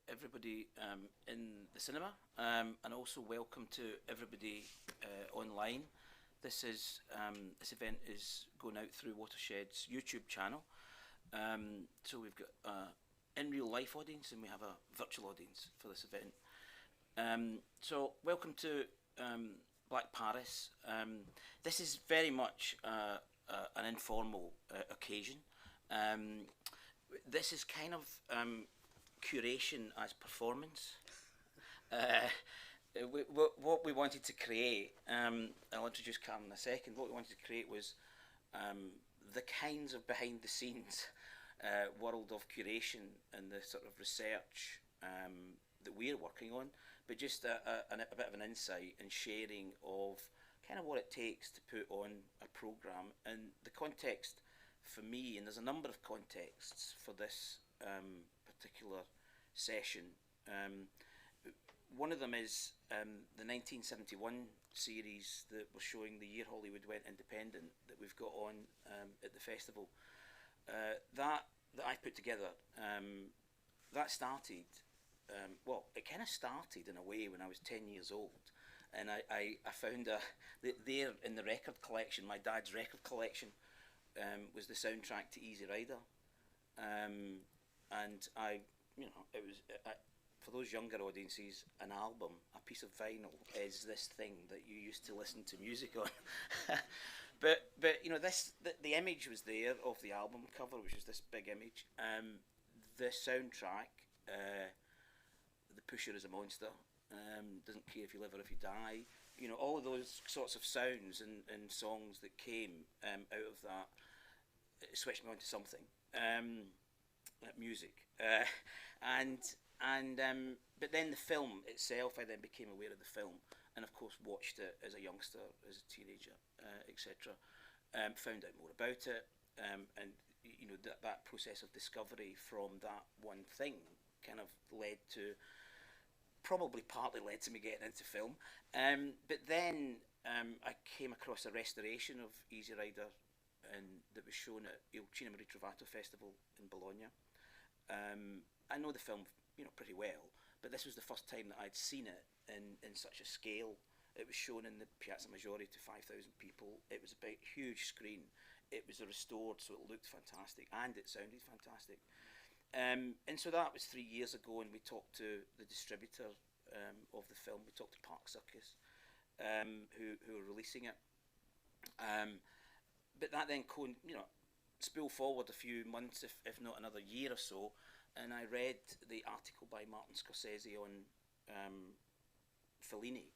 everybody in the cinema, and also welcome to everybody online. This event is going out through Watershed's YouTube channel. So we've got in real life audience and we have a virtual audience for this event. So welcome to Black Paris. This is very much an informal occasion. This is kind of curation as performance. What we wanted to create, I'll introduce Karen in a second, what we wanted to create was the kinds of behind the scenes world of curation and the sort of research that we're working on, but just a bit of an insight and sharing of kind of what it takes to put on a programme and the context for me, and there's a number of contexts for this particular session. One of them is the 1971 series that we're showing the year Hollywood went independent that we've got on at the festival. That I put together, that started, well, it kind of started in a way when I was 10 years old. And I found there in the record collection, my dad's record collection, was the soundtrack to Easy Rider. And it was, for those younger audiences, an album, a piece of vinyl, is this thing that you used to listen to music on. but the image was there of the album cover, which is this big image. The soundtrack, The Pusher is a Monster, doesn't care if you live or if you die. All of those sorts of sounds and songs that came out of that, it switched me on to something. Music. But then the film itself, I then became aware of the film and of course watched it as a youngster, as a teenager, etc. Found out more about it, and that process of discovery from that one thing kind of partly led to me getting into film. But then I came across a restoration of Easy Rider that was shown at Il Cinema Ritrovato Festival in Bologna. I know the film pretty well, but this was the first time that I'd seen it in such a scale. It was shown in the Piazza Maggiore to 5,000 people. It was a big, huge screen. It was restored, so it looked fantastic and it sounded fantastic. And so that was 3 years ago, and we talked to the distributor of the film. We talked to Park Circus, who were releasing it. But that then spool forward a few months, if not another year or so, and I read the article by Martin Scorsese on Fellini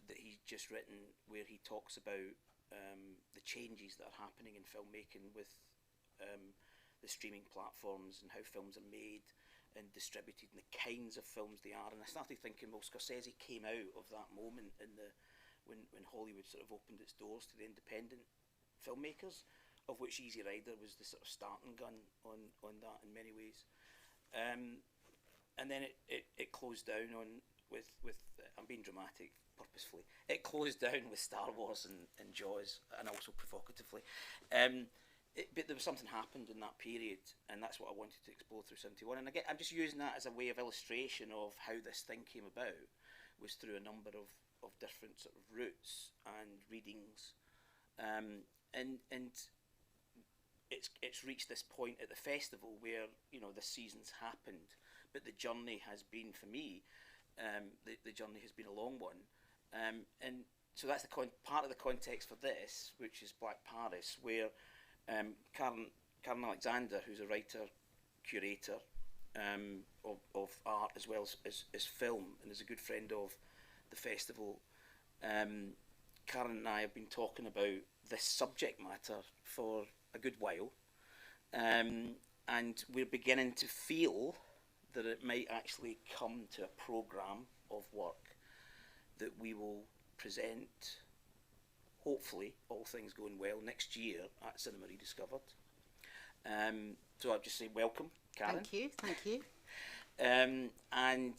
that he's just written, where he talks about the changes that are happening in filmmaking with the streaming platforms and how films are made and distributed and the kinds of films they are. And I started thinking, well, Scorsese came out of that moment when Hollywood sort of opened its doors to the independent filmmakers, of which Easy Rider was the sort of starting gun on that in many ways. And then it closed down with I'm being dramatic purposefully. It closed down with Star Wars and Jaws, and also provocatively. But there was something happened in that period, and that's what I wanted to explore through 71. And I'm just using that as a way of illustration of how this thing came about, was through a number of different sort of routes and readings. And it's reached this point at the festival where the season's happened, but the journey has been, for me, the journey has been a long one, and so that's part of the context for this, which is Black Paris, where Karen Alexander, who's a writer, curator of art as well as film, and is a good friend of the festival. Karen and I have been talking about this subject matter for a good while, and we're beginning to feel that it might actually come to a programme of work that we will present, hopefully, all things going well, next year at Cinema Rediscovered. So I'll just say welcome, Karen. Thank you. And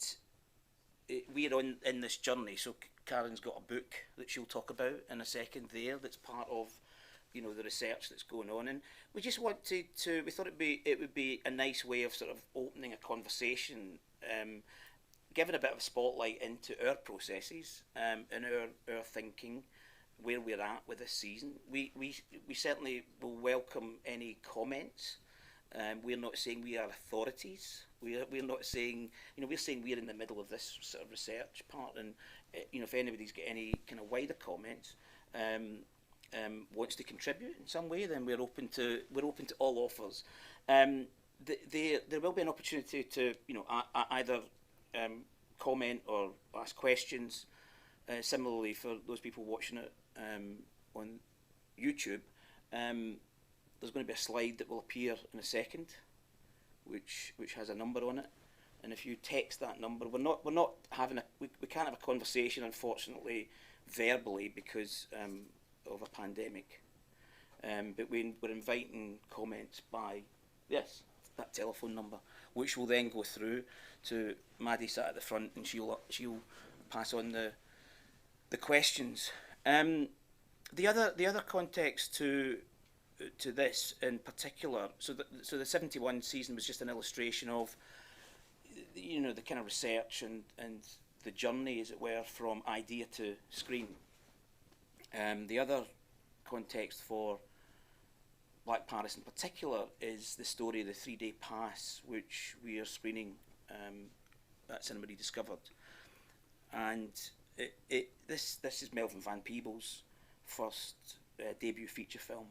we're in this journey, so Karen's got a book that she'll talk about in a second there that's part of the research that's going on, and we just wanted to we thought it would be a nice way of sort of opening a conversation giving a bit of a spotlight into our processes and our thinking, where we're at with this season. We certainly will welcome any comments. We're not saying we are authorities. We're not saying, we're saying we're in the middle of this sort of research part, and if anybody's got any kind of wider comments, wants to contribute in some way, then we're open to all offers. There will be an opportunity to either comment or ask questions. Similarly, for those people watching it on YouTube, there's going to be a slide that will appear in a second, which has a number on it, and if you text that number, we're not having we can't have a conversation, unfortunately, verbally because of a pandemic, but we're inviting comments by that telephone number, which will then go through to Maddie sat at the front, and she'll pass on the questions. The other context to this in particular, so the 71 season was just an illustration of the kind of research and the journey, as it were, from idea to screen. The other context for Black Paris in particular is the story of the 3-day pass, which we are screening at Cinema Rediscovered, and this is Melvin van Peebles' first debut feature film.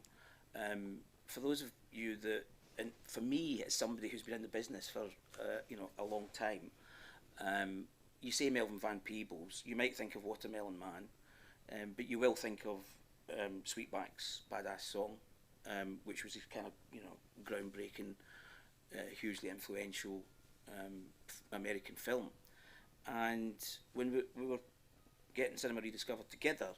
For those of you that, and for me as somebody who's been in the business for a long time, you say Melvin van Peebles, you might think of Watermelon Man, but you will think of Sweetback's Badass Song, which was a kind of groundbreaking, hugely influential American film. And when we were getting Cinema Rediscovered together,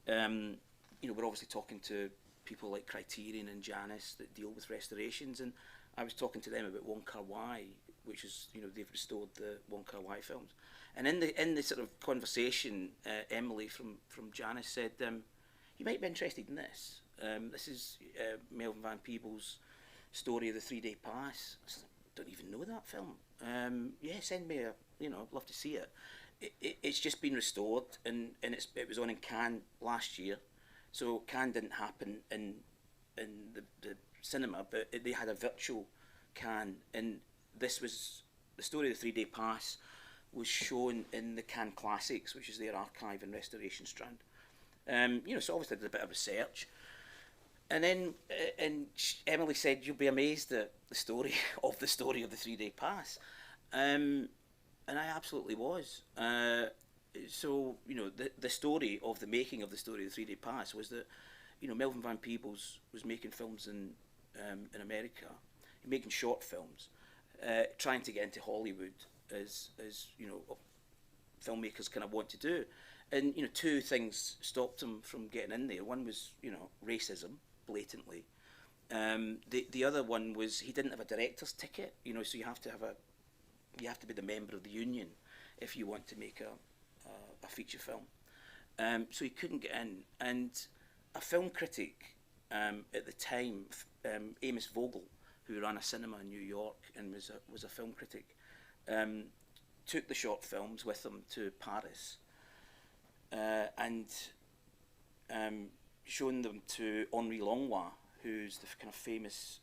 we're obviously talking to people like Criterion and Janus that deal with restorations, and I was talking to them about Wong Kar-wai, which is they've restored the Wong Kar-wai films, and in the sort of conversation, Emily from Janus said, you might be interested in this. This is Melvin van Peebles' story of the 3-day pass. I said, don't even know that film. Send me I'd love to see it. It's just been restored, and it was on in Cannes last year. So Cannes didn't happen in the cinema, but they had a virtual Cannes, and this was the story of the 3-day pass was shown in the Cannes Classics, which is their archive and restoration strand. So obviously did a bit of research, and then Emily said, you'll be amazed at the story of the 3-day pass, and I absolutely was. So the story of the making of the story of the 3-day pass was that Melvin van Peebles was making films in America, making short films, trying to get into Hollywood as filmmakers kind of want to do, and two things stopped him from getting in there. One was racism, blatantly. The other one was he didn't have a director's ticket, so you have to be the member of the union if you want to make a feature film. So he couldn't get in, and a film critic at the time, Amos Vogel, who ran a cinema in New York and was a film critic, took the short films with him to Paris and shown them to Henri Langlois, who's the kind of famous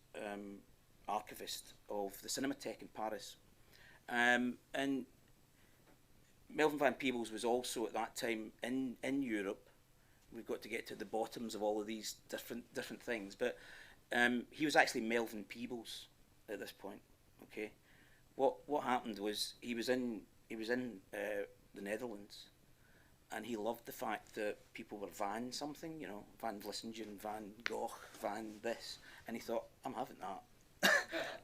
archivist of the Cinematheque in Paris. And Melvin van Peebles was also at that time in Europe. We've got to get to the bottoms of all of these different things, but he was actually Melvin Peebles at this point. Okay, what happened was he was in the Netherlands, and he loved the fact that people were Van something, Van Vlissingen, Van Gogh, Van this, and he thought, I'm having that.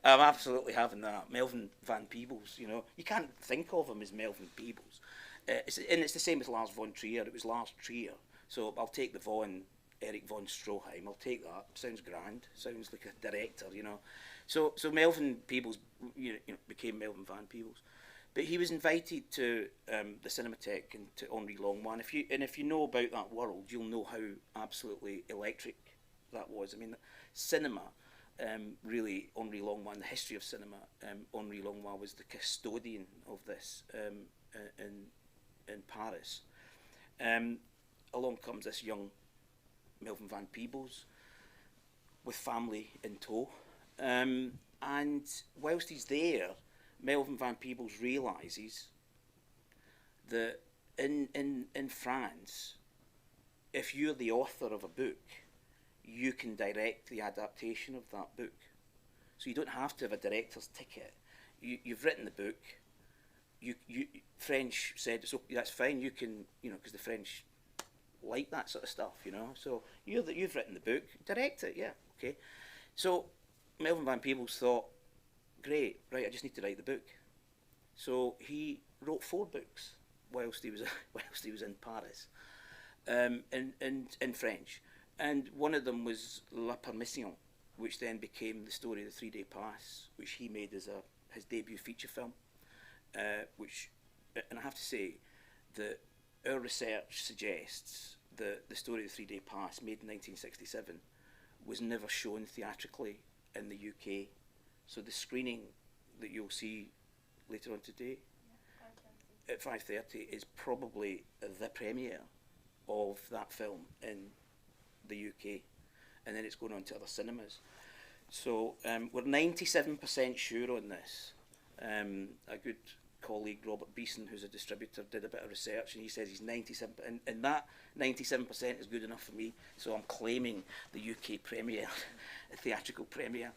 I'm absolutely having that. Melvin van Peebles, you can't think of him as Melvin Peebles. It's the same with Lars von Trier. It was Lars Trier. So I'll take the von, Erich von Stroheim. I'll take that. Sounds grand. Sounds like a director, So Melvin Peebles, became Melvin van Peebles. But he was invited to the Cinematheque and to Henri Langlois. And if you know about that world, you'll know how absolutely electric that was. I mean, cinema really Henri Longman, the history of cinema. Henri Longman was the custodian of this in Paris. Along comes this young Melvin van Peebles with family in tow. And whilst he's there, Melvin van Peebles realises that in France, if you're the author of a book, you can direct the adaptation of that book. So you don't have to have a director's ticket. You've written the book. French said, so that's fine, you can, because the French like that sort of stuff, So you've written the book, direct it, yeah, okay. So Melvin van Peebles thought, great, right, I just need to write the book. So he wrote 4 books whilst he was in Paris, in French. And one of them was La Permission, which then became the story of the 3-Day Pass, which he made as his debut feature film. And I have to say that our research suggests that the story of the 3-Day Pass, made in 1967, was never shown theatrically in the UK. So the screening that you'll see later on today, at 5:30, is probably the premiere of that film in the UK, and then it's going on to other cinemas. So we're 97% sure on this. A good colleague, Robert Beeson, who's a distributor, did a bit of research, and he says he's 97, and that 97% is good enough for me. So I'm claiming the UK premiere, a theatrical premiere.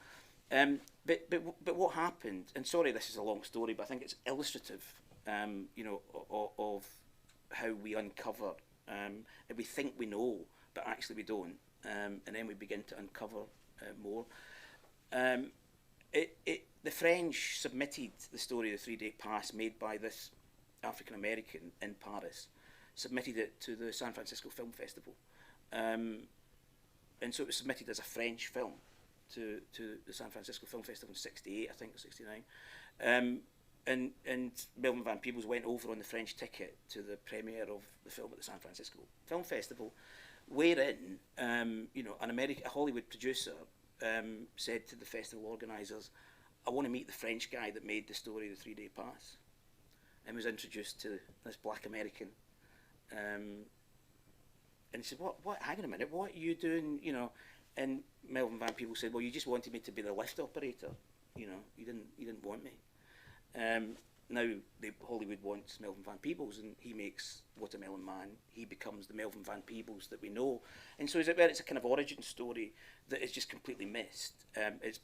But what happened? And sorry, this is a long story, but I think it's illustrative, of how we uncover. And we think we know, but actually we don't. And then we begin to uncover more. The French submitted the story of the 3-Day Pass, made by this African American in Paris, submitted it to the San Francisco Film Festival. And so it was submitted as a French film to the San Francisco Film Festival in '68, I think, or '69. And Melvin van Peebles went over on the French ticket to the premiere of the film at the San Francisco Film Festival, wherein a Hollywood producer said to the festival organisers, I want to meet the French guy that made the story of the 3-Day Pass, and was introduced to this black American. And he said, what, hang on a minute, what are you doing, And Melvin van Peebles said, well, you just wanted me to be the lift operator, you didn't want me. Now Hollywood wants Melvin van Peebles, and he makes Watermelon Man. He becomes the Melvin van Peebles that we know, and so it's a kind of origin story that is just completely missed. It's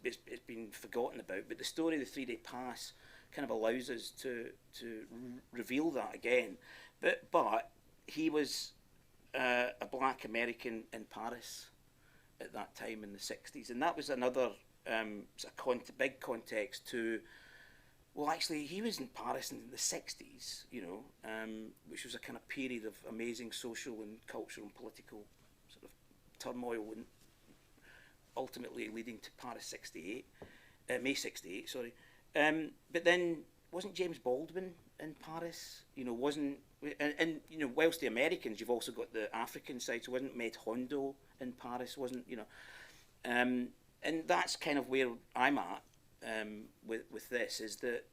been forgotten about, but the story of the 3-Day Pass kind of allows us to reveal that again. But he was a black American in Paris at that time in the '60s, and that was another big context to. Well, actually, he was in Paris in the '60s, which was a kind of period of amazing social and cultural and political sort of turmoil, and ultimately leading to Paris '68, May '68, sorry. But then wasn't James Baldwin in Paris? Wasn't and whilst the Americans, you've also got the African side. So wasn't Med Hondo in Paris? Wasn't and that's kind of where I'm at. With this is that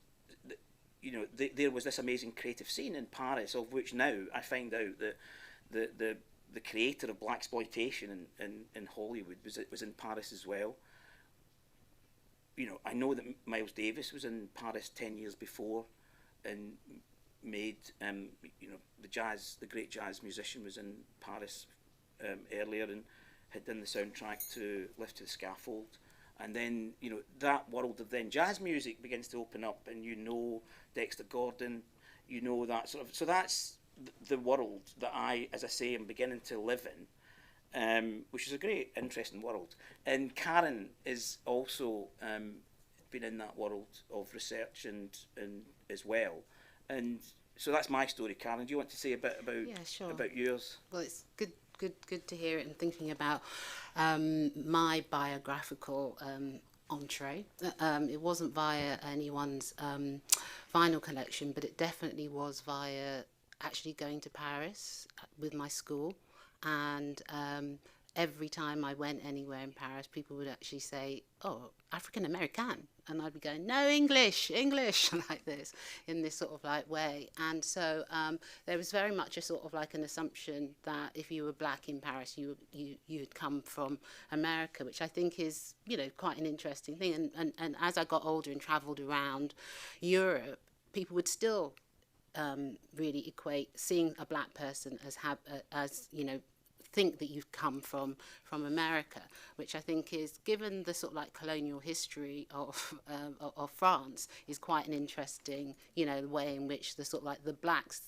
there was this amazing creative scene in Paris, of which now I find out that the creator of blaxploitation in Hollywood was in Paris as well. I know that Miles Davis was in Paris 10 years before and made the great jazz musician was in Paris earlier and had done the soundtrack to Lift to the Scaffold. And then, that world of then jazz music begins to open up, and Dexter Gordon, that sort of. So that's the world that I, as I say, am beginning to live in, which is a great, interesting world. And Karen is also been in that world of research and as well. And so that's my story, Karen. Do you want to say a bit about yours? Well, it's good to hear it, and thinking about my biographical entree. It wasn't via anyone's vinyl collection, but it definitely was via actually going to Paris with my school and every time I went anywhere in Paris, people would actually say, "Oh, African American," and I'd be going, "No, English," like this, in this sort of like way. And so there was very much a sort of like an assumption that if you were black in Paris, you had come from America, which I think is, you know, quite an interesting thing. And as I got older and travelled around Europe, people would still really equate seeing a black person as you know, think that you've come from America, which I think is, given the sort of like colonial history of France, is quite an interesting, you know, the way in which the sort of like the blacks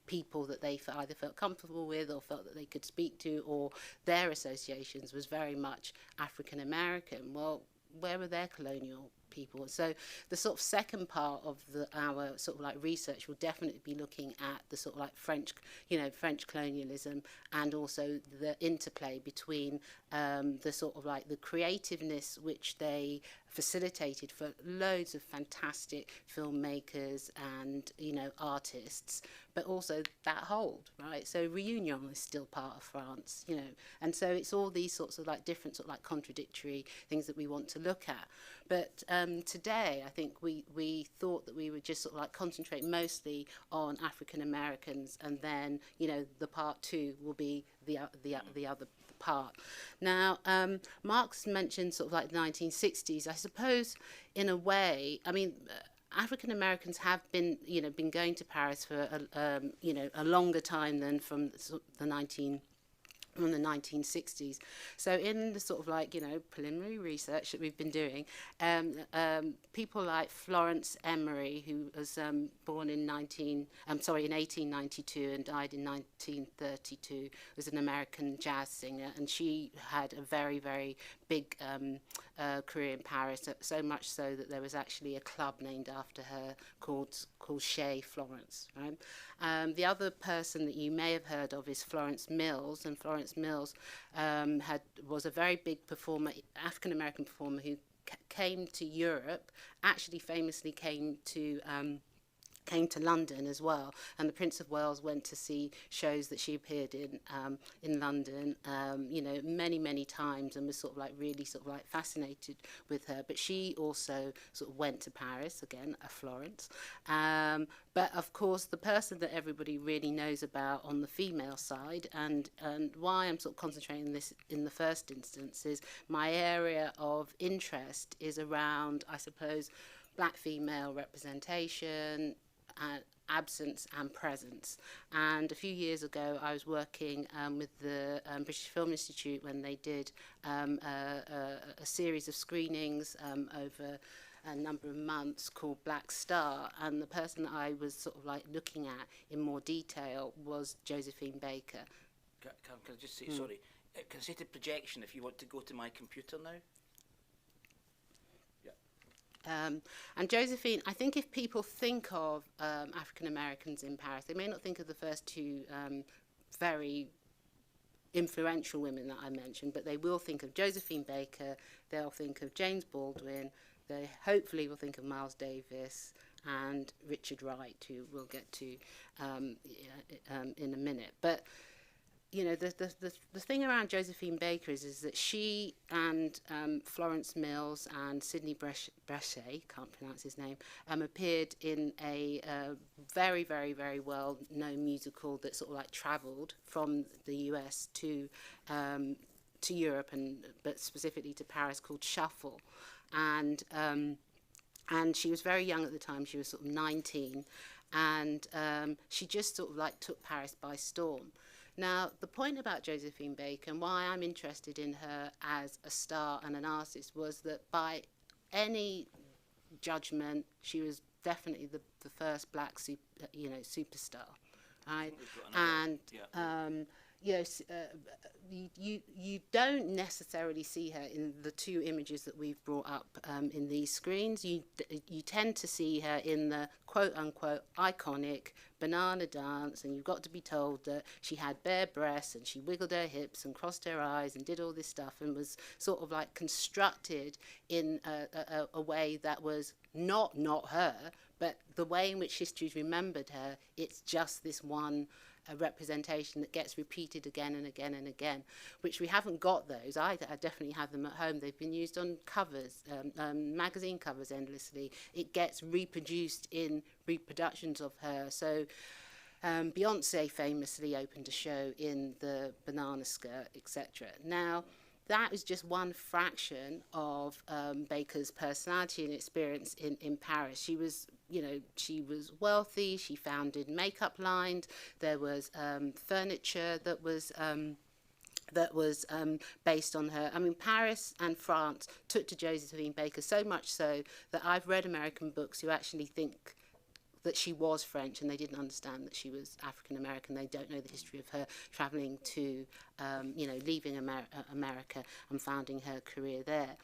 people that they either felt comfortable with or felt that they could speak to, or their associations was very much African American. Well, where were their colonial people? So the sort of second part of our sort of like research will definitely be looking at the sort of like French, you know, French colonialism, and also the interplay between the sort of like the creativeness which they facilitated for loads of fantastic filmmakers and, you know, artists, but also that hold, right? So Réunion is still part of France, you know, and so it's all these sorts of like different sort of like contradictory things that we want to look at. But today, I think we thought that we would just sort of like concentrate mostly on African Americans, and then, you know, the part two will be the other part. Now, Mark's mentioned sort of like the 1960s. I suppose, in a way, I mean, African Americans have been, you know, been going to Paris for you know, a longer time than from the 1960s. So in the sort of like, you know, preliminary research that we've been doing, people like Florence Emery, who was born in 1892 and died in 1932, was an American jazz singer, and she had a very, very big career in Paris, so much so that there was actually a club named after her called Chez Florence, right? The other person that you may have heard of is Florence Mills, and Florence Mills was a very big performer, African-American performer, who came to Europe, actually famously came to London as well, and the Prince of Wales went to see shows that she appeared in London, you know, many times, and was sort of like really sort of like fascinated with her. But she also sort of went to Paris, again, Florence. But of course, the person that everybody really knows about on the female side, and why I'm sort of concentrating on this in the first instance, is my area of interest is around, I suppose, black female representation, absence and presence. And a few years ago, I was working with the British Film Institute when they did a series of screenings over a number of months called Black Star, and the person that I was sort of like looking at in more detail was Josephine Baker. Can I just say, sorry, can I say to projection if you want to go to my computer now? And Josephine, I think if people think of African Americans in Paris, they may not think of the first two very influential women that I mentioned, but they will think of Josephine Baker, they'll think of James Baldwin, they hopefully will think of Miles Davis and Richard Wright, who we'll get to in a minute. But you know, the thing around Josephine Baker is that she and Florence Mills and Sidney Bechet, can't pronounce his name, appeared in a very, very, very well-known musical that sort of like travelled from the US to Europe, but specifically to Paris, called Shuffle. And she was very young at the time. She was sort of 19, and she just sort of like took Paris by storm. Now, the point about Josephine Baker and why I'm interested in her as a star and an artist was that by any judgment, she was definitely the first black superstar, right? And you don't necessarily see her in the two images that we've brought up in these screens. You tend to see her in the quote-unquote iconic banana dance, and you've got to be told that she had bare breasts and she wiggled her hips and crossed her eyes and did all this stuff and was sort of like constructed in a way that was not her, but the way in which history's remembered her, it's just this one a representation that gets repeated again and again and again, which we haven't got those. I definitely have them at home. They've been used on covers, magazine covers endlessly. It gets reproduced in reproductions of her. So Beyonce famously opened a show in the banana skirt, etc. Now, that is just one fraction of Baker's personality and experience in Paris. She was, she was wealthy. She founded makeup lines. There was furniture that was based on her. I mean, Paris and France took to Josephine Baker so much so that I've read American books who actually think that she was French, and they didn't understand that she was African American. They don't know the history of her travelling to, leaving America and founding her career there.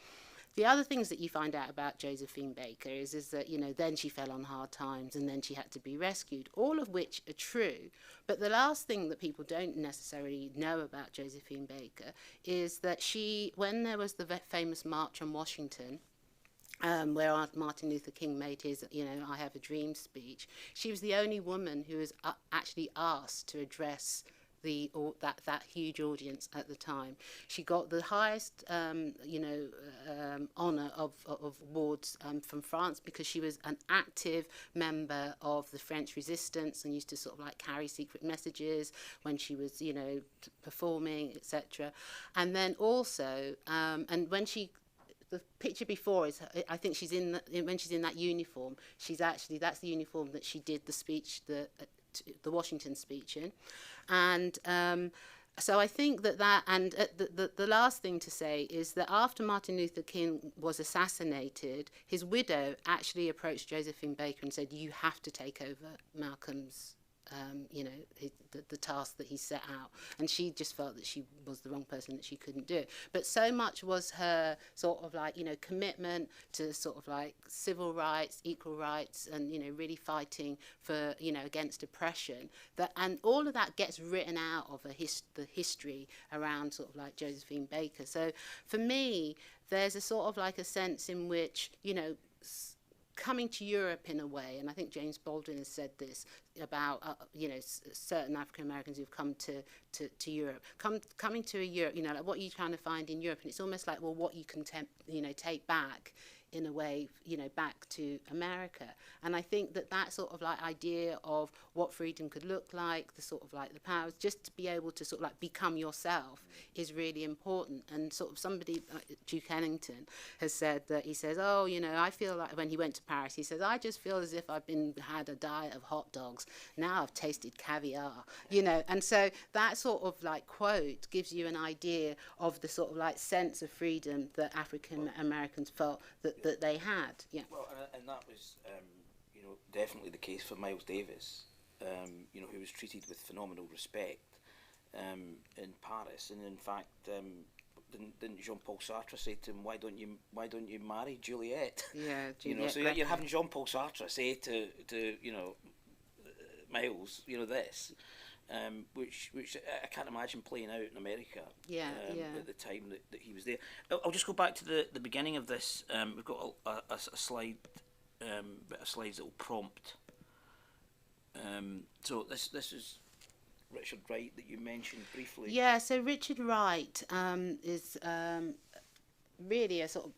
The other things that you find out about Josephine Baker is that, then she fell on hard times and then she had to be rescued, all of which are true. But the last thing that people don't necessarily know about Josephine Baker is that when there was the famous March on Washington, where Martin Luther King made his, I Have a Dream speech, she was the only woman who was actually asked to address that huge audience at the time. She got the highest, honour of awards from France because she was an active member of the French resistance and used to sort of like carry secret messages when she was, performing, etc. And then also, and when the picture before is, I think when she's in that uniform, that's the uniform that she did the speech, the Washington speech in. And so I think the last thing to say is that after Martin Luther King was assassinated, his widow actually approached Josephine Baker and said, you have to take over Malcolm's the task that he set out, and she just felt that she was the wrong person, that she couldn't do it. But so much was her sort of like commitment to sort of like civil rights, equal rights, and really fighting for against oppression, and all of that gets written out of the history around sort of like Josephine Baker. So for me, there's a sort of like a sense in which coming to Europe in a way, and I think James Baldwin has said this about certain African Americans who've come to Europe, coming to Europe, like what you're trying to find in Europe, and it's almost like, well, what you can take back in a way, back to America. And I think that sort of like idea of what freedom could look like, the sort of like the powers, just to be able to sort of like become yourself is really important. And sort of somebody, Duke Ellington, has said that, he says, I feel like, when he went to Paris, he says, I just feel as if I've had a diet of hot dogs. Now I've tasted caviar, And so that sort of like quote gives you an idea of the sort of like sense of freedom that African Americans felt that they had. Yeah. Well, and that was, definitely the case for Miles Davis, who was treated with phenomenal respect in Paris, and in fact, didn't Jean-Paul Sartre say to him, "Why don't you marry Juliet?" Yeah, Juliet. So you're having Jean-Paul Sartre say to Miles, this. Which I can't imagine playing out in America. At the time that he was there. I'll just go back to the beginning of this. We've got a slide, bit of slides that will prompt. So this is Richard Wright that you mentioned briefly. Yeah. So Richard Wright is really a sort of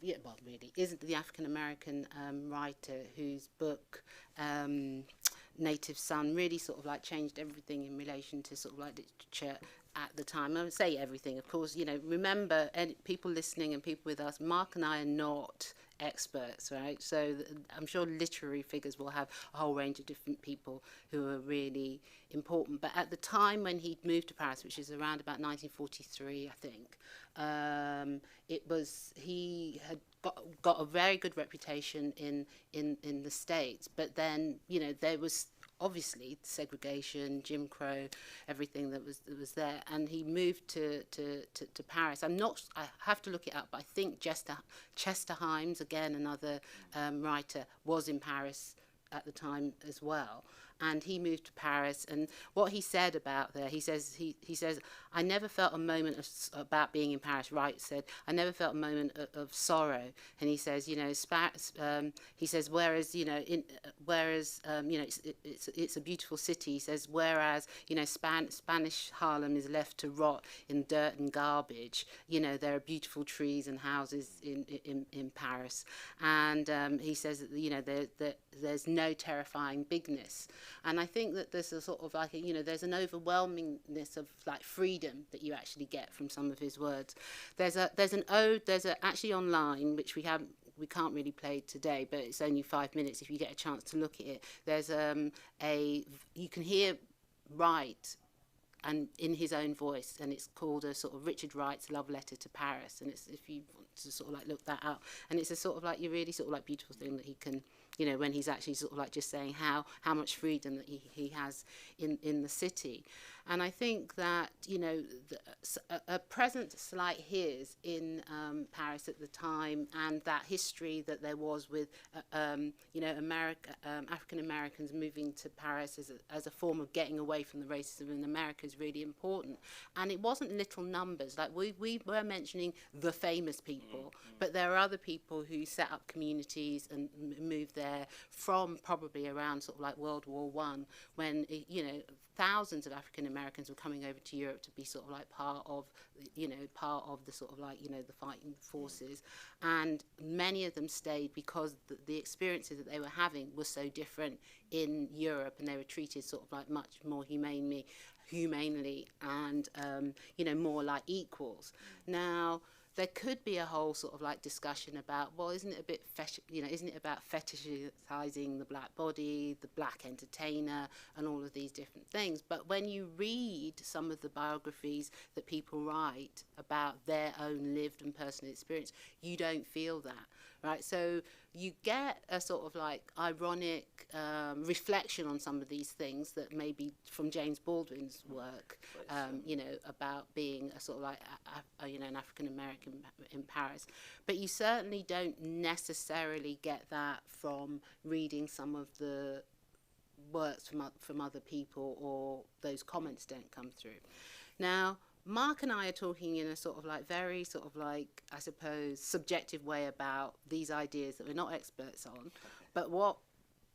isn't the African American writer whose book. Native Son really sort of like changed everything in relation to sort of like literature at the time. I would say everything, of course, remember, people listening and people with us, Mark and I are not experts, right? So I'm sure literary figures will have a whole range of different people who are really important. But at the time when he moved to Paris, which is around about 1943, I think, he had got a very good reputation in the States. But then, there was obviously segregation, Jim Crow, everything that was there, and he moved to Paris. I have to look it up, but I think Chester Himes, again another writer, was in Paris at the time as well. and he moved to Paris. And what he said about there, he says, I never felt a moment about being in Paris. Wright said, I never felt a moment of sorrow. And he says, you know, he says, whereas, you know, you know, it's a beautiful city. He says, whereas, you know, Spanish Harlem is left to rot in dirt and garbage, you know, there are beautiful trees and houses in Paris. And he says that, you know, there's no terrifying bigness. And I think that there's a sort of like, you know, there's an overwhelmingness of like freedom that you actually get from some of his words. There's an ode, actually online, which we can't really play today, but it's only 5 minutes if you get a chance to look at it. There's you can hear Wright and in his own voice, and it's called a sort of Richard Wright's Love Letter to Paris, and it's, if you want to sort of like look that up, and it's a sort of like, you really sort of like beautiful thing that he can, you know, when he's actually sort of like just saying how much freedom that he has in the city. And I think that, you know, a presence like his in Paris at the time, and that history that there was with, you know, African Americans moving to Paris as a form of getting away from the racism in America is really important. And it wasn't little numbers. Like we were mentioning the famous people, but there are other people who set up communities and moved there from probably around sort of like World War I, when, you know, thousands of African Americans were coming over to Europe to be sort of like part of the sort of like, you know, the fighting forces. And many of them stayed because the experiences that they were having were so different in Europe, and they were treated sort of like much more humanely and, you know, more like equals. Now, there could be a whole sort of like discussion about, well, isn't it a bit, isn't it about fetishizing the black body, the black entertainer, and all of these different things? But when you read some of the biographies that people write about their own lived and personal experience, you don't feel that, right? So you get a sort of like ironic reflection on some of these things that may be from James Baldwin's work, you know, about being a sort of like, you know, an African American in Paris. But you certainly don't necessarily get that from reading some of the works from other people, or those comments don't come through. Now, Mark and I are talking in a sort of like very sort of like, I suppose, subjective way about these ideas that we're not experts on. But what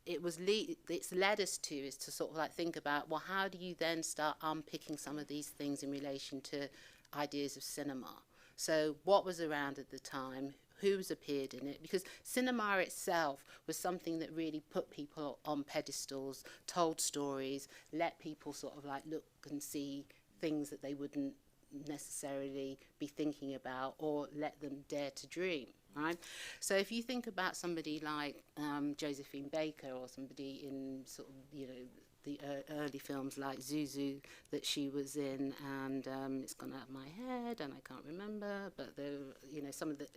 it's led us to is to sort of like think about, well, how do you then start unpicking some of these things in relation to ideas of cinema? So what was around at the time? Who's appeared in it? Because cinema itself was something that really put people on pedestals, told stories, let people sort of like look and see things that they wouldn't necessarily be thinking about, or let them dare to dream, right? So if you think about somebody like Josephine Baker, or somebody in sort of, you know, the early films like Zuzu that she was in, and it's gone out of my head and I can't remember, but you know, some of the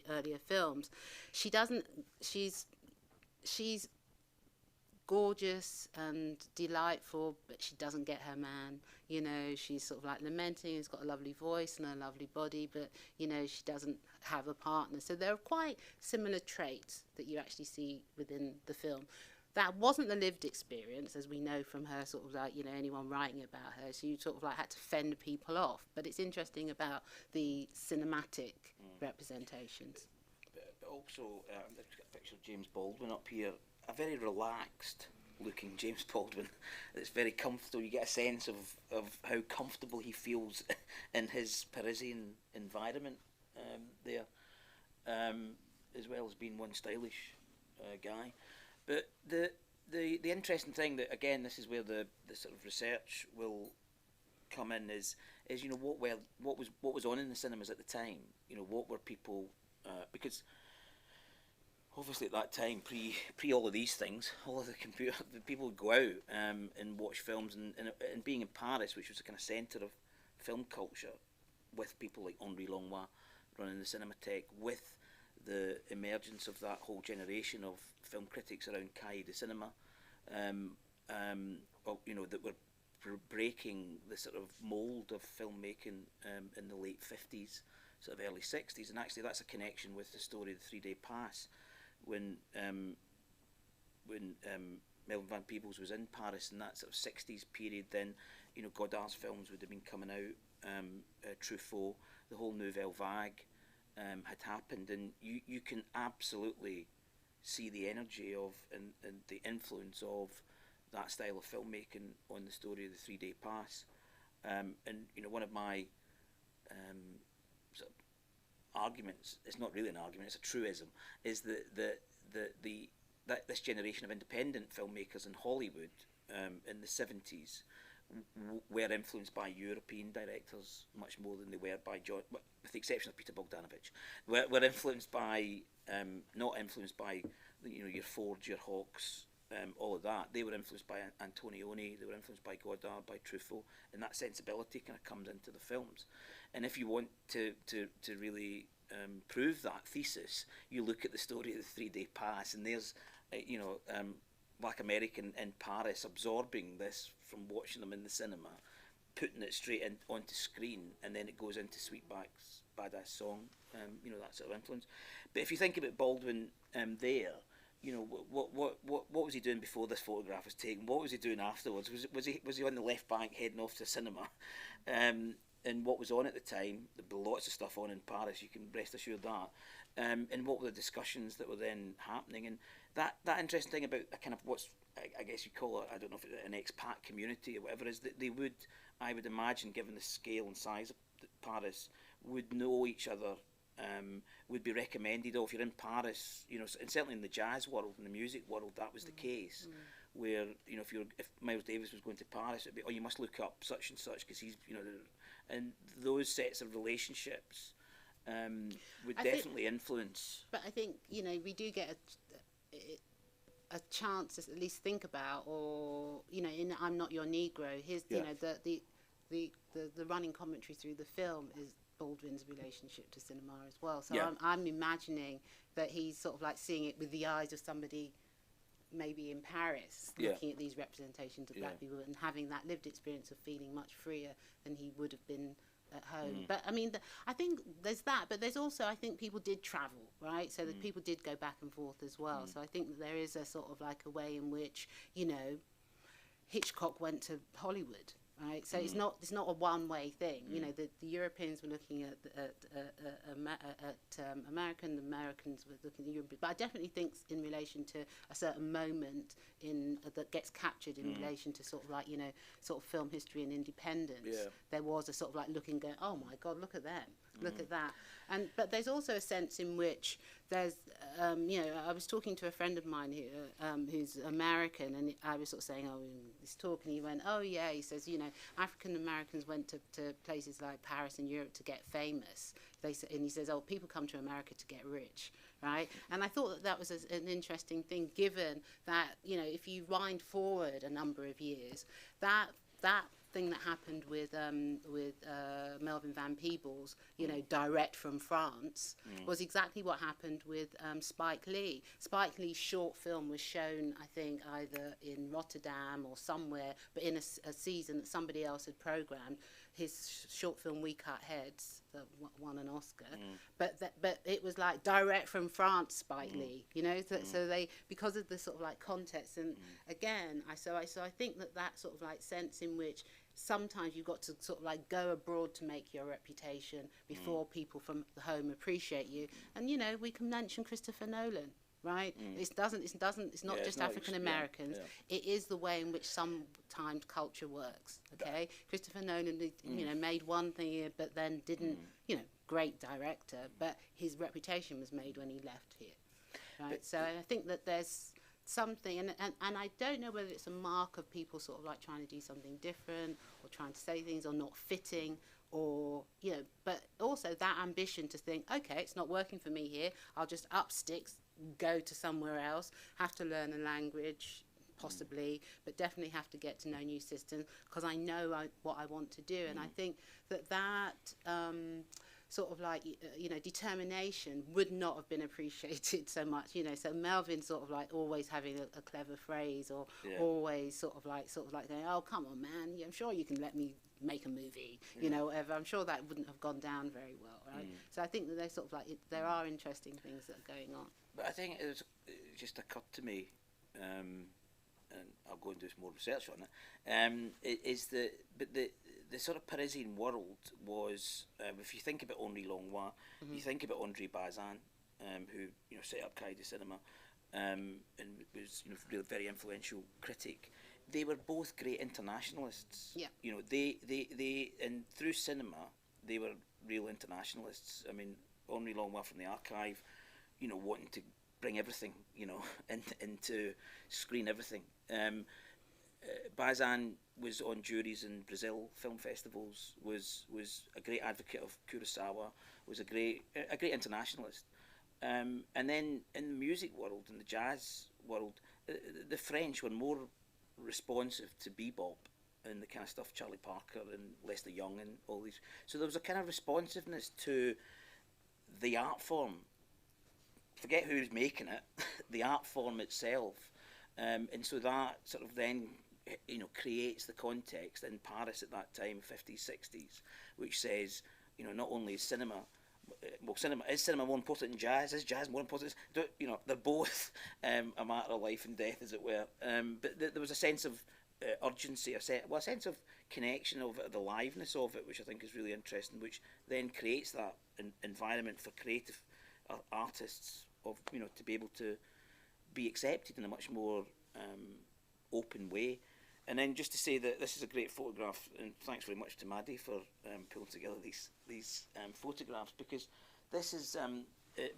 earlier films, she's gorgeous and delightful, but she doesn't get her man. You know, she's sort of like lamenting, has got a lovely voice and a lovely body, but, you know, she doesn't have a partner. So there are quite similar traits that you actually see within the film. That wasn't the lived experience, as we know from her sort of like, you know, anyone writing about her. So you sort of like had to fend people off. But it's interesting about the cinematic representations. But also, I've got a picture of James Baldwin up here. A very relaxed looking James Baldwin. It's very comfortable. You get a sense of how comfortable he feels in his Parisian environment there, as well as being one stylish guy. But the interesting thing, that again, this is where the sort of research will come in, is you know, what was on in the cinemas at the time. You know, what were people, because obviously at that time, pre all of these things, all of the people would go out and watch films, and being in Paris, which was a kind of centre of film culture, with people like Henri Langlois running the Cinematheque, with the emergence of that whole generation of film critics around Cahiers de Cinema, you know, that were breaking the sort of mould of filmmaking in the late 50s, sort of early 60s, and actually that's a connection with the story of the 3 Day Pass, when Melvin van Peebles was in Paris in that sort of 60s period, then, you know, Godard's films would have been coming out, Truffaut, the whole Nouvelle Vague had happened, and you can absolutely see the energy of and the influence of that style of filmmaking on the story of the 3 Day Pass. And, you know, one of my sort of arguments, it's not really an argument, it's a truism, is that this generation of independent filmmakers in Hollywood in the 70s were influenced by European directors much more than they were by with the exception of Peter Bogdanovich, were influenced by, not influenced by, you know, your Fords, your Hawks, all of that. They were influenced by Antonioni, they were influenced by Godard, by Truffaut, and that sensibility kind of comes into the films. And if you want to really prove that thesis, you look at the story of the 3 Day Pass, and there's, you know, Black American in Paris absorbing this from watching them in the cinema, putting it straight onto screen, and then it goes into Sweetback's Badass Song, you know, that sort of influence. But if you think about Baldwin there, you know, what was he doing before this photograph was taken? What was he doing afterwards? Was he on the left bank heading off to cinema? And what was on at the time? There were lots of stuff on in Paris, you can rest assured that. And what were the discussions that were then happening? And that interesting thing about a kind of what's, I guess you call it, I don't know if it's an expat community or whatever, is that they would, I would imagine, given the scale and size of Paris, would know each other, would be recommended. Or if you're in Paris, you know, and certainly in the jazz world, in the music world, that was the case. Where, you know, if Miles Davis was going to Paris, it'd be, oh, you must look up such and such because he's, you know, and those sets of relationships would definitely influence. But I think, you know, we do get a chance to at least think about, or, you know, in I'm Not Your Negro, his, you know, the running commentary through the film is Baldwin's relationship to cinema as well. So I'm imagining that he's sort of like seeing it with the eyes of somebody maybe in Paris, looking at these representations of black people and having that lived experience of feeling much freer than he would have been at home. But I mean, I think there's that, but there's also, I think people did travel, right? So that people did go back and forth as well. So I think that there is a sort of like a way in which, you know, Hitchcock went to Hollywood, right? So it's not a one-way thing. You know, the Europeans were looking at American, the Americans were looking at Europe. But I definitely think in relation to a certain moment that gets captured in relation to sort of like, you know, sort of film history and independence, there was a sort of like looking, going, oh my God, look at them, look at that. But there's also a sense in which there's, you know, I was talking to a friend of mine who's American, and I was sort of saying, oh, in this talk, and he went, oh yeah, he says, you know, African Americans went to places like Paris and Europe to get famous. And he says, oh, people come to America to get rich, right? And I thought that was an interesting thing, given that, you know, if you wind forward a number of years, that thing that happened with Melvin van Peebles, you know, direct from France, was exactly what happened with Spike Lee. Spike Lee's short film was shown, I think, either in Rotterdam or somewhere, but in a season that somebody else had programmed. His short film We Cut Heads, that won an Oscar, but it was like direct from France, Spike Lee, you know. So they, because of the sort of like context, and again, I think that sort of like sense in which sometimes you've got to sort of like go abroad to make your reputation before people from the home appreciate you. And you know, we can mention Christopher Nolan, right? It's not just African Americans. It is the way in which sometimes culture works. Okay, Christopher Nolan, you know, made one thing here, but then didn't, you know, great director, but his reputation was made when he left here, right? So I think that there's something, and I don't know whether it's a mark of people sort of like trying to do something different, or trying to say things, or not fitting, or, you know, but also that ambition to think, okay, it's not working for me here, I'll just up sticks, go to somewhere else, have to learn a language, possibly, but definitely have to get to know new systems, because I know what I want to do. And I think that sort of like, you know, determination would not have been appreciated so much, you know. So Melvin sort of like always having a clever phrase, or always sort of like going, oh, come on, man, I'm sure you can let me make a movie, you know, whatever. I'm sure that wouldn't have gone down very well, right? So I think that there's sort of like, there are interesting things that are going on. But I think it just occurred to me, and I'll go and do more research on it, the sort of Parisian world was, if you think about Henri Langlois, you think about Andre Bazin, who set up Cahiers du Cinema, and was really very influential critic. They were both great internationalists. Yeah. They and through cinema they were real internationalists. I mean, Henri Langlois from the archive, wanting to bring everything, into screen everything. Bazin was on juries in Brazil film festivals. Was a great advocate of Kurosawa. Was a great internationalist. And then in the music world, in the jazz world, the French were more responsive to bebop and the kind of stuff Charlie Parker and Lester Young and all these. So there was a kind of responsiveness to the art form. Forget who's making it, the art form itself, and so that sort of then creates the context in Paris at that time, 50s, 60s, which says not only is cinema. Well, is cinema more important than jazz? Is jazz more important? They're both a matter of life and death, as it were. But there was a sense of urgency, a sense of connection of it, the aliveness of it, which I think is really interesting, which then creates that environment for creative artists to be able to be accepted in a much more open way. And then just to say that this is a great photograph, and thanks very much to Maddie for pulling together these photographs, because this is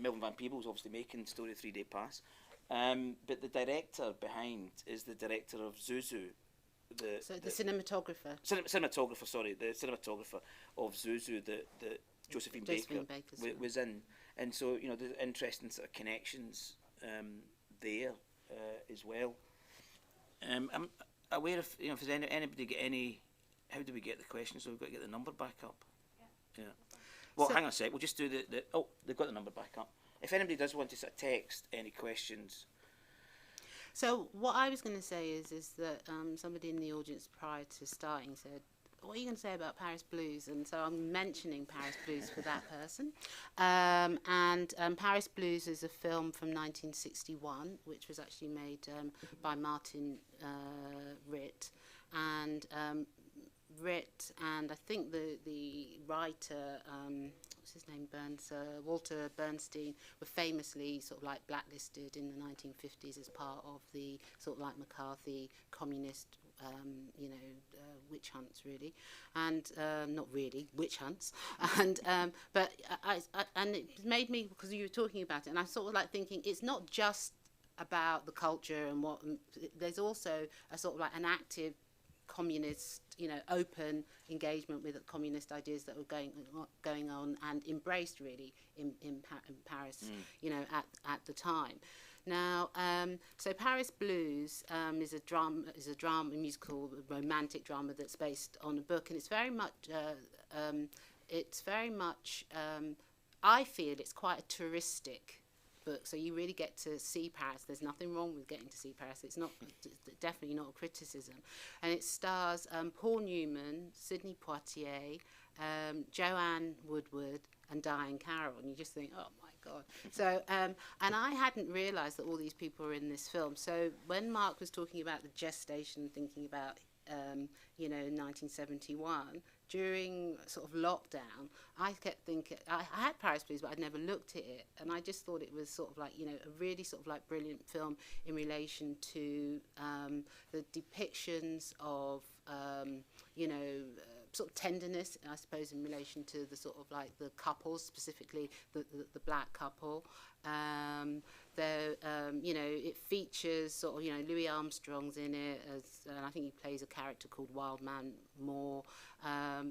Melvin van Peebles obviously making Story of 3 Day Pass, but the director behind is the director of Zuzu. The cinematographer. Cinematographer, sorry, the cinematographer of Zuzu that Josephine Baker was in. And so, there's interesting sort of connections there as well. I'm aware of, if there's anybody get any, how do we get the questions? So we've got to get the number back up. Yeah. Well, hang on a sec. We'll just do they've got the number back up. If anybody does want to sort of text any questions. So what I was going to say is that somebody in the audience prior to starting said, what are you going to say about Paris Blues? And so I'm mentioning Paris Blues for that person. And Paris Blues is a film from 1961, which was actually made by Martin Wright. And Wright and I think the writer, what's his name, Walter Bernstein, were famously sort of like blacklisted in the 1950s as part of the sort of like McCarthy communist witch hunts, really, and not really witch hunts, and but and it made me, because you were talking about it, and I sort of like thinking it's not just about the culture and what. There's also a sort of like an active communist, open engagement with communist ideas that were going on and embraced really in Paris, at the time. Now, so Paris Blues is a musical, romantic drama that's based on a book, and it's very much, I feel it's quite a touristic book, so you really get to see Paris. There's nothing wrong with getting to see Paris. It's definitely not a criticism. And it stars Paul Newman, Sidney Poitier, Joanne Woodward, and Diane Carroll, and you just think, oh my God. So, and I hadn't realised that all these people were in this film. So when Mark was talking about the gestation, thinking about, 1971, during sort of lockdown, I kept thinking, I had Paris Blues, but I'd never looked at it. And I just thought it was sort of like, a really sort of like brilliant film in relation to the depictions of, sort of tenderness, I suppose, in relation to the sort of like the couples, specifically the black couple. It features sort of, Louis Armstrong's in it, and I think he plays a character called Wildman Moore.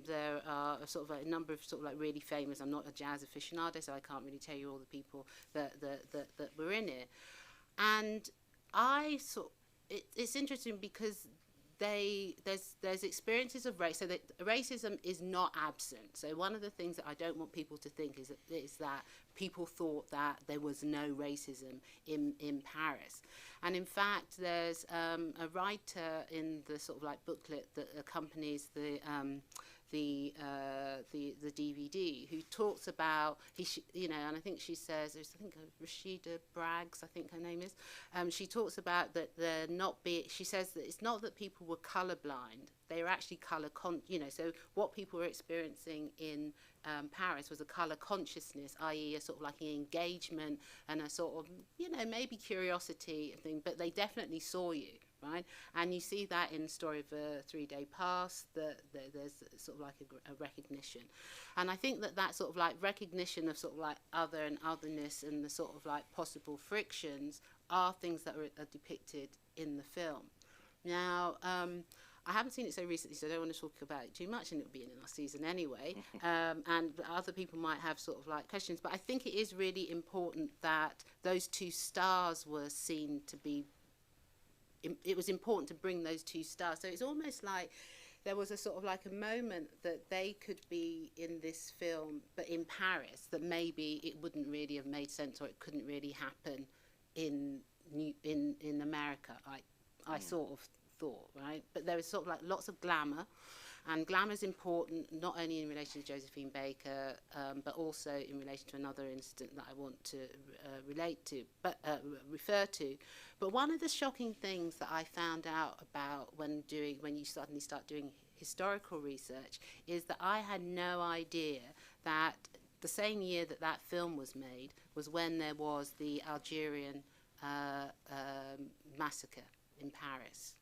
There are sort of a number of sort of like really famous. I'm not a jazz aficionado, so I can't really tell you all the people that were in it. And it's interesting because there's experiences of race, so that racism is not absent. So one of the things that I don't want people to think is that people thought that there was no racism in Paris. And in fact, there's a writer in the sort of like booklet that accompanies the the DVD, who talks about and I think she says, Rashida Braggs, I think her name is. She talks about that she says that it's not that people were colorblind; they were actually so what people were experiencing in Paris was a colour consciousness, i.e. a sort of like an engagement and a sort of, maybe curiosity thing, but they definitely saw you, right? And you see that in the story of a 3-day pass, that there's sort of like a recognition. And I think that sort of like recognition of sort of like other and otherness and the sort of like possible frictions are things that are depicted in the film. Now, I haven't seen it so recently, so I don't want to talk about it too much, and it'll be in our season anyway. And other people might have sort of like questions, but I think it is really important that those two stars were seen to be. It was important to bring those two stars. So it's almost like there was a sort of like a moment that they could be in this film, but in Paris, that maybe it wouldn't really have made sense, or it couldn't really happen in America. I sort of thought, right? But there was sort of like lots of glamour, and glamour is important not only in relation to Josephine Baker, but also in relation to another incident that I want to refer to. But one of the shocking things that I found out about when you suddenly start doing historical research is that I had no idea that the same year that film was made was when there was the Algerian massacre in Paris.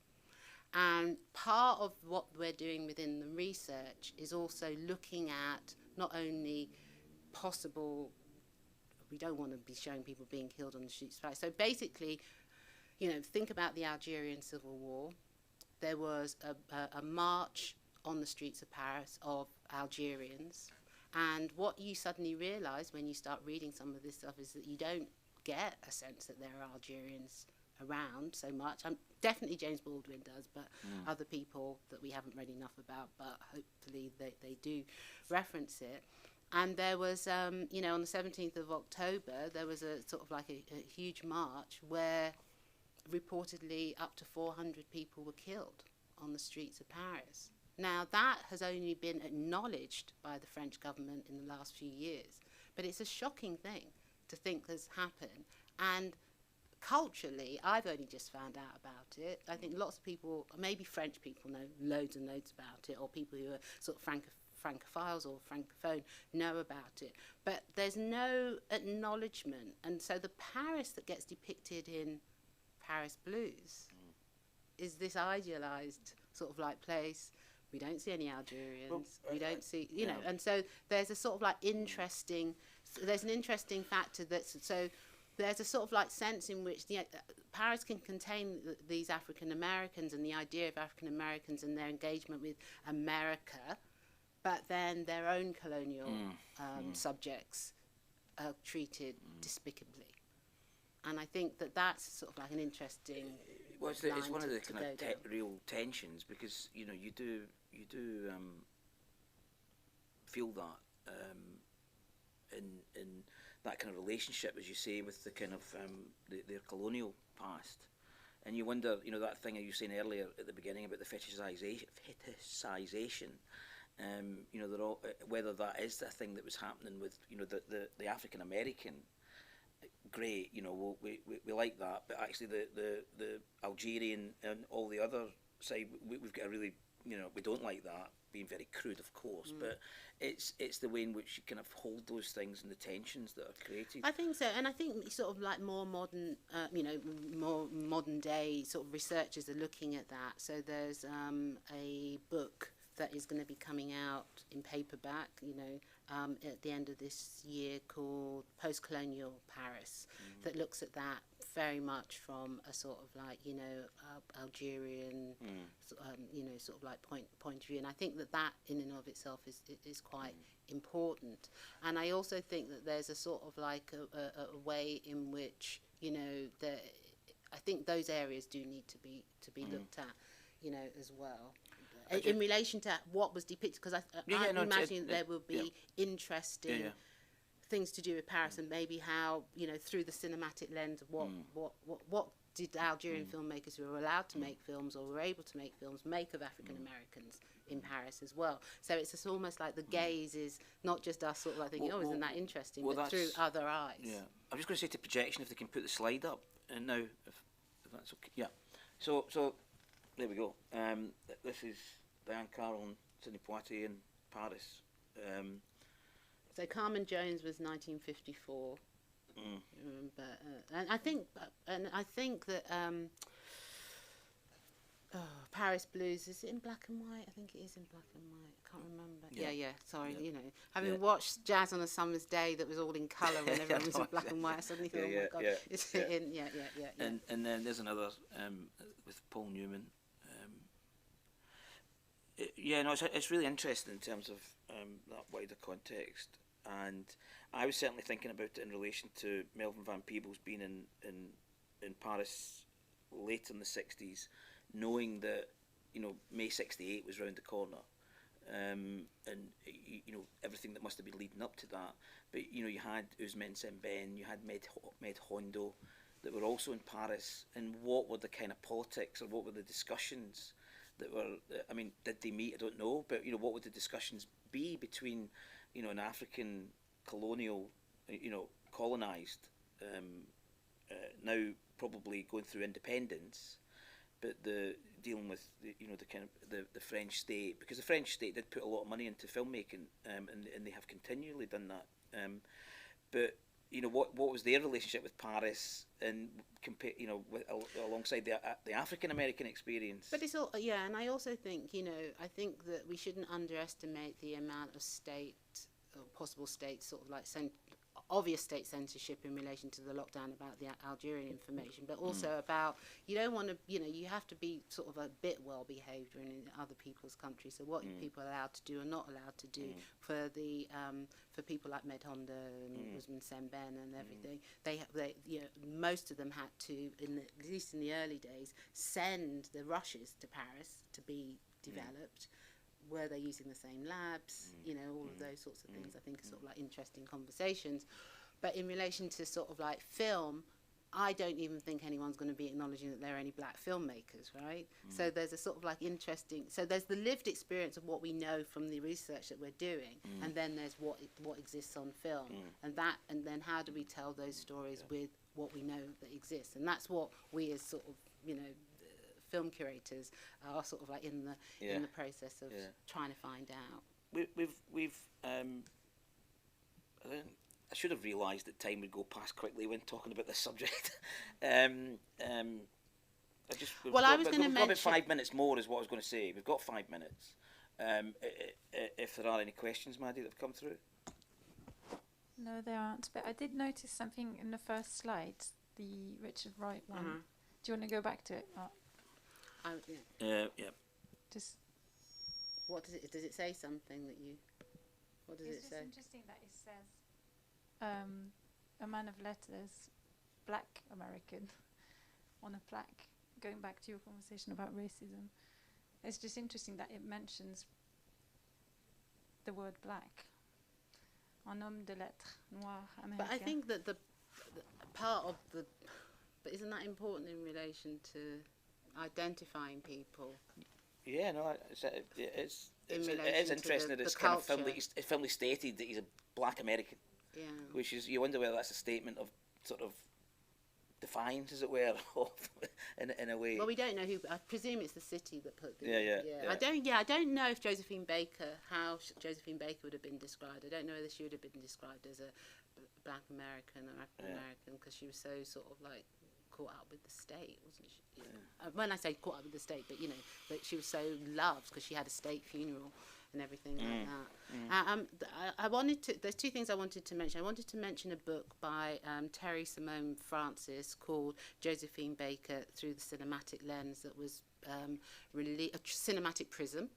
And part of what we're doing within the research is also looking at not only possible, we don't want to be showing people being killed on the streets of Paris. So basically, think about the Algerian Civil War. There was a march on the streets of Paris of Algerians. And what you suddenly realise when you start reading some of this stuff is that you don't get a sense that there are Algerians around so much. Definitely James Baldwin does, but other people that we haven't read enough about, but hopefully they do reference it. And there was, on the 17th of October, there was a sort of like a huge march where reportedly up to 400 people were killed on the streets of Paris. Now, that has only been acknowledged by the French government in the last few years, but it's a shocking thing to think has happened. And culturally, I've only just found out about it. I think lots of people, maybe French people, know loads and loads about it, or people who are sort of francophiles or francophone know about it. But there's no acknowledgement. And so the Paris that gets depicted in Paris Blues is this idealised sort of like place. We don't see any Algerians. We don't see, know, and so there's a sort of like there's an interesting factor so there's a sort of like sense in which Paris can contain these African Americans and the idea of African Americans and their engagement with America, but then their own colonial subjects are treated despicably. And I think that's sort of like an interesting. Well, it's one of the kind of real tensions, because you do feel that in that kind of relationship, as you say, with the kind of their colonial past, and you wonder, that thing you were saying earlier at the beginning about the fetishization. They're all, whether that is the thing that was happening with the African American. Great, we like that, but actually the Algerian and all the other side, we've got a really, we don't like that, being very crude, of course, but it's the way in which you kind of hold those things and the tensions that are created. I think so, and I think sort of like more modern, more modern day sort of researchers are looking at that. So there's a book that is going to be coming out in paperback, at the end of this year, called Post-Colonial Paris, that looks at that very much from a sort of like, Algerian, sort of like point of view. And I think that in and of itself is quite important. And I also think that there's a sort of like a way in which, I think those areas do need to be looked at, as well. In relation to what was depicted, because I imagine there will be interesting did Algerian filmmakers who were allowed to make films or were able to make films make of African Americans in Paris as well. So it's just almost like the gaze is not just us sort of like thinking, isn't that interesting, but through other eyes. Yeah, I'm just going to say to projection, if they can put the slide up, and now, if that's okay. Yeah. So there we go. This is Diane Carroll and Sidney Poitier in Paris. So Carmen Jones was 1954. And I think that Paris Blues, is it in black and white? I think it is in black and white. I can't remember. Yeah. Sorry, you know, having watched Jazz on a Summer's Day that was all in colour when everyone was in black and white, I suddenly thought, oh my God, it's in. Yeah. And then there's another with Paul Newman. It's really interesting in terms of that wider context. And I was certainly thinking about it in relation to Melvin van Peebles being in Paris late in the 60s, knowing that, you know, May 68 was round the corner, and you know, everything that must have been leading up to that. But you know, you had Ousmane Sembène, you had Med Hondo that were also in Paris, and what were the kind of politics, or what were the discussions that were, I mean, did they meet? I don't know, but you know, what would the discussions be between, you know, an African colonial, you know, colonised, now probably going through independence, but dealing with the kind of the French state, because the French state did put a lot of money into filmmaking, and they have continually done that. But you know, what was their relationship with Paris, and compare, you know, alongside the African American experience? But it's all, and I also think, you know, I think that we shouldn't underestimate the amount of state, or possible state, sort of like obvious state censorship in relation to the lockdown about the Algerian information, but also about, you don't want to, you know, you have to be sort of a bit well behaved when in other people's countries. So what people are allowed to do and not allowed to do for the for people like Med Honda and Ousmane Sembène and everything, they you know, most of them had to, at least in the early days, send the rushes to Paris to be developed. Were they using the same labs? You know, all of those sorts of things, I think, are sort of like interesting conversations. But in relation to sort of like film, I don't even think anyone's going to be acknowledging that there are any black filmmakers, right? So there's a sort of like interesting, so there's the lived experience of what we know from the research that we're doing, and then there's what exists on film, and then how do we tell those stories with what we know that exists? And that's what we as sort of, you know, film curators are sort of like in the process of trying to find out. We've I should have realised that time would go past quickly when talking about this subject. I was going to mention about 5 minutes more is what I was going to say. We've got 5 minutes. If there are any questions, Maddie, that have come through. No, there aren't. But I did notice something in the first slide, the Richard Wright one. Do you want to go back to it? Yeah. Just. What does it say something that you? What does it say? It's interesting that it says, a man of letters, black American, on a plaque. Going back to your conversation about racism, it's just interesting that it mentions the word black. Un homme de lettres noir américain. But I think that the part of the, but isn't that important in relation to identifying people? Yeah, no, it is interesting that it's kind of firmly stated that he's a black American. Yeah. Which is, you wonder whether that's a statement of sort of defiance, as it were, in a way. Well, we don't know who. I presume it's the city that put the. Yeah. I don't know if Josephine Baker, how Josephine Baker would have been described. I don't know whether she would have been described as a black American or African American, because she was so sort of like caught up with the state, wasn't she? Yeah. When I say caught up with the state, but you know, that she was so loved because she had a state funeral and everything like that. I wanted to. There's two things I wanted to mention. I wanted to mention a book by Terry Simone Francis called Josephine Baker Through the Cinematic Lens, that was a cinematic prism,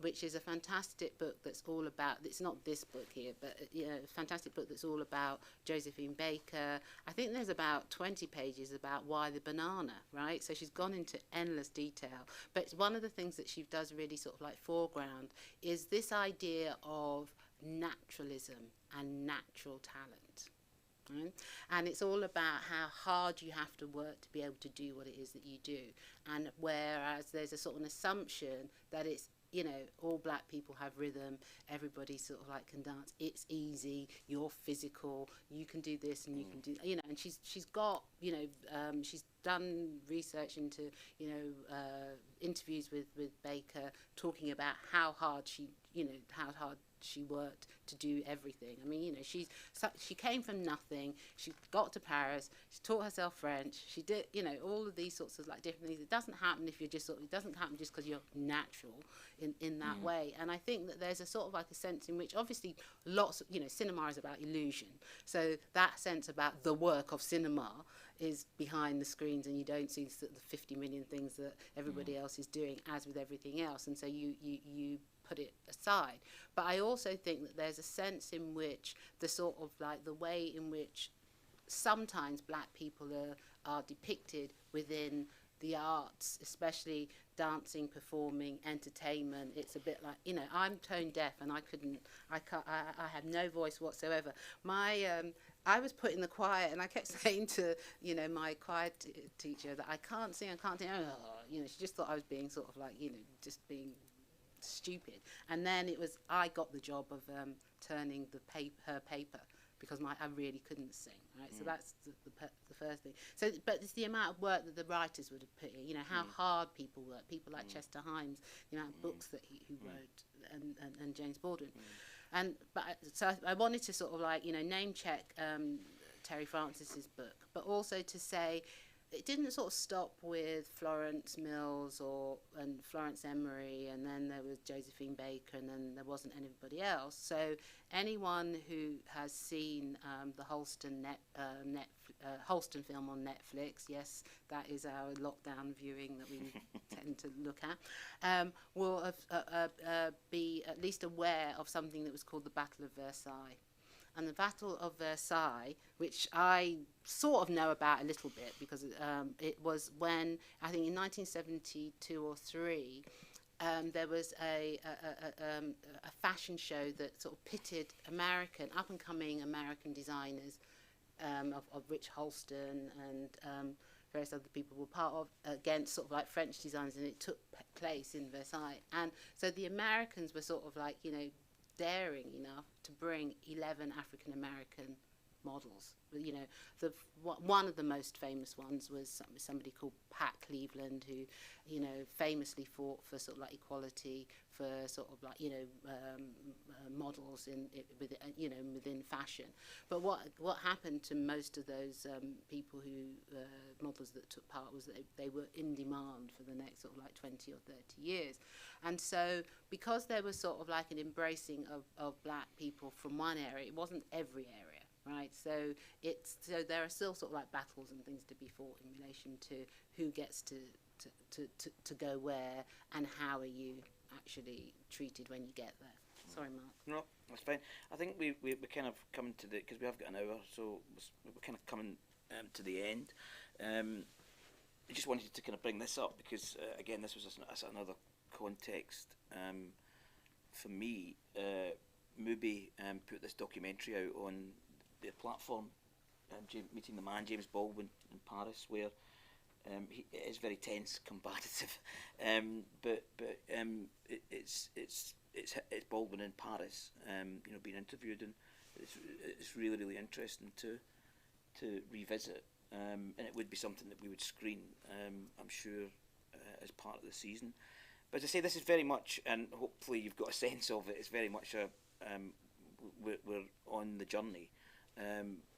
which is a fantastic book that's all about. It's not this book here, but a fantastic book that's all about Josephine Baker. I think there's about 20 pages about why the banana, right? So she's gone into endless detail. But one of the things that she does really sort of like foreground is this idea of naturalism and natural talent. Right? And it's all about how hard you have to work to be able to do what it is that you do. And whereas there's a sort of an assumption that it's, you know, all black people have rhythm, everybody sort of like can dance, it's easy, you're physical, you can do this and you can do, you know, and she's got, you know, she's done research into, you know, interviews with Baker, talking about how hard she, you know, how hard she worked to do everything. I mean, you know, she came from nothing. She got to Paris. She taught herself French. She did, you know, all of these sorts of like different things. It doesn't happen if you're just sort of, it doesn't happen just because you're natural in that way. And I think that there's a sort of like a sense in which obviously lots of, you know, cinema is about illusion. So that sense about the work of cinema is behind the screens, and you don't see the 50 million things that everybody else is doing, as with everything else. And so you put it aside. But I also think that there's a sense in which the sort of like the way in which sometimes black people are depicted within the arts, especially dancing, performing, entertainment. It's a bit like, you know, I'm tone deaf and I have no voice whatsoever. I was put in the choir and I kept saying to, you know, my choir teacher that I can't sing. Oh, you know, she just thought I was being sort of like, you know, just being stupid. And then I got the job of turning her paper, because I really couldn't sing, right? So that's the first thing. So, but it's the amount of work that the writers would have put in, you know, how hard people work. People like Chester Himes, the amount of books that he wrote, and James Baldwin. So I wanted to sort of like, you know, name check Terry Francis's book, but also to say it didn't sort of stop with Florence Mills and Florence Emery, and then there was Josephine Baker, and then there wasn't anybody else. So anyone who has seen the Holston Holston film on Netflix, yes, that is our lockdown viewing that we tend to look at, will be at least aware of something that was called the Battle of Versailles. And the Battle of Versailles, which I sort of know about a little bit, because it was when, I think in 1972 or 3, there was a fashion show that sort of pitted up-and-coming American designers of Rich Holston and various other people were part of, against sort of like French designers, and it took place in Versailles. And so the Americans were sort of like, you know, daring enough to bring 11 African American models. You know, one of the most famous ones was somebody called Pat Cleveland, who, you know, famously fought for sort of like equality for sort of like, you know, models within fashion. But what happened to most of those people who models that took part was that they were in demand for the next sort of like 20 or 30 years. And so because there was sort of like an embracing of black people from one area, it wasn't every area. Right, so there are still sort of like battles and things to be fought in relation to who gets to go where, and how are you actually treated when you get there. Sorry, Mark. No, that's fine. I think we're kind of coming to because we have got an hour, so we're kind of coming to the end. I just wanted to kind of bring this up because again, this was another context for me. Mubi put this documentary out on their platform, Meeting the Man, James Baldwin in Paris, where it is very tense, combative, but it's Baldwin in Paris, you know, being interviewed, and it's really interesting to revisit, and it would be something that we would screen, I'm sure, as part of the season. But as I say, this is very much, and hopefully you've got a sense of it. It's very much we're on the journey.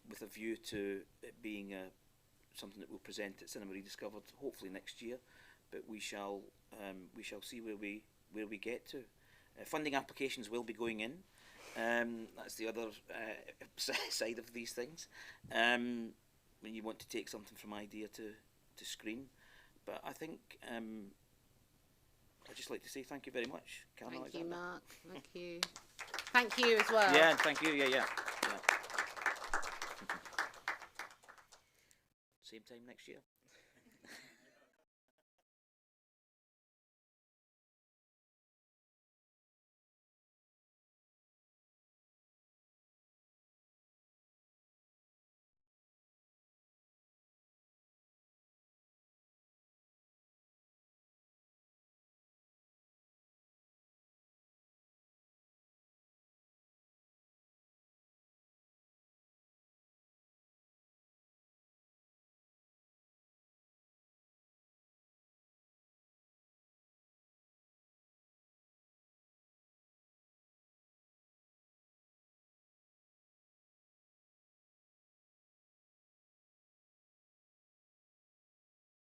With a view to it being something that we'll present at Cinema Rediscovered, hopefully next year. But we shall see where we get to. Funding applications will be going in. That's the other side of these things. When you want to take something from idea to screen. But I think I'd just like to say thank you very much, Karen Alexander. Thank you, Mark. Thank you. Thank you as well. Yeah, thank you. Yeah. Same time next year.